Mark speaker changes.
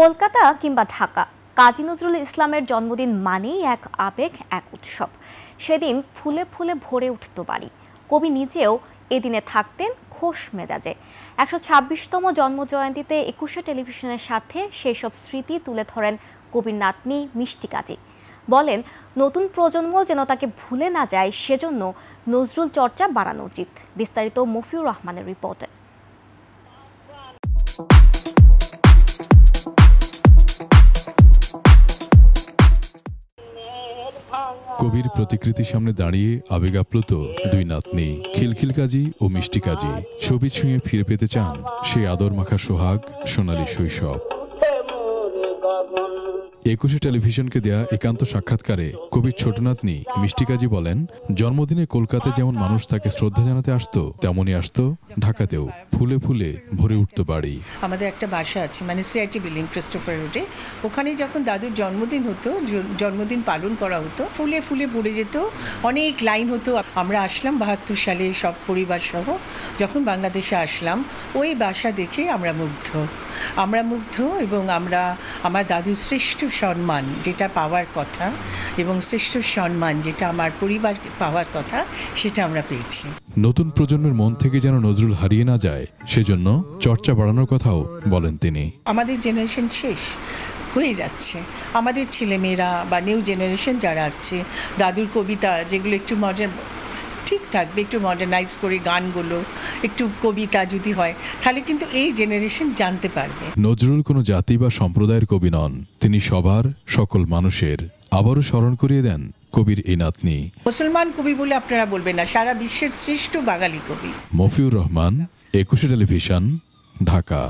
Speaker 1: কলকাতা কিংবা ঢাকা, কাজী নজরুল ইসলামের জন্মদিন মানেই এক আবেগ, এক উৎসব। সেদিন ফুলে ফুলে ভরে উঠত বাড়ি। কবি নিজেও এদিনে থাকতেন খোশ মেজাজে। ১২৬তম জন্মজয়ন্তীতে একুশে টেলিভিশনের সাথে সেই সব স্মৃতি তুলে ধরেন কবির নাতনি মিষ্টি কাজী। বলেন, নতুন প্রজন্ম যেন তাকে ভুলে না যায়, সেজন্য নজরুল চর্চা বাড়ানো উচিত। বিস্তারিত মফিউর রহমানের রিপোর্টে।
Speaker 2: কবির প্রতিকৃতির সামনে দাঁড়িয়ে আবেগ আপ্লুত দুই নাতনি খিলখিল কাজী ও মিষ্টি কাজী। ছবি ছুঁয়ে ফিরে পেতে চান সেই আদর মাখা সোহাগ, সোনালী শৈশব। একুশে টেলিভিশনকে দেয়া একান্ত সাক্ষাৎকারে কবির ছোট নাতনি মিষ্টি কাজী বলেন, জন্মদিনে কলকাতায় যেমন মানুষ তাকে শ্রদ্ধা জানাতে আসতো, তেমনই আসতো ঢাকাতেও ফুলে ফুলে ভরে উঠত বাড়ি।
Speaker 3: আমাদের একটা বাসা আছে, মানে সিআইটি বিল্ডিং, ক্রিস্টোফার রোডে। ওখানে যখন দাদুর জন্মদিন হতো, জন্মদিন পালন করা হতো, ফুলে ফুলে ভরে যেত, অনেক লাইন হতো। আমরা আসলাম ৭২ সালে সব পরিবার সহ, যখন বাংলাদেশে আসলাম, ওই বাসা দেখে আমরা মুগ্ধ এবং আমার দাদুর শ্রেষ্ঠ সম্মান যেটা পাওয়ার কথা এবং শ্রেষ্ঠ সম্মান যেটা আমার পরিবার পাওয়ার কথা, সেটা আমরা পেয়েছি।
Speaker 2: নতুন প্রজন্মের মন থেকে যেন নজরুল হারিয়ে না যায়, সেজন্য চর্চা বাড়ানোর কথাও বলেন তিনি।
Speaker 3: আমাদের জেনারেশন শেষ হয়ে যাচ্ছে, আমাদের ছেলেমেয়েরা বা নিউ জেনারেশন যারা আসছে, দাদুর কবিতা যেগুলো একটু মডার্ন ঠিক থাকবে, একটু মডার্নাইজ করে গানগুলো, একটু কবিতা যদি হয়, তাহলে কিন্তু এই জেনারেশন জানতে পারবে।
Speaker 2: নজরুল কোনো জাতি বা সম্প্রদায়ের কবি নন, তিনি সবার, সকল মানুষের। আবারও স্মরণ করিয়ে দেন কবির এই নাতনি।
Speaker 3: মুসলমান কবি বলে আপনারা বলবেন না, সারা বিশ্বের শ্রেষ্ঠ বাঙালি কবি।
Speaker 2: মফিউর রহমান, একুশে টেলিভিশন, ঢাকা।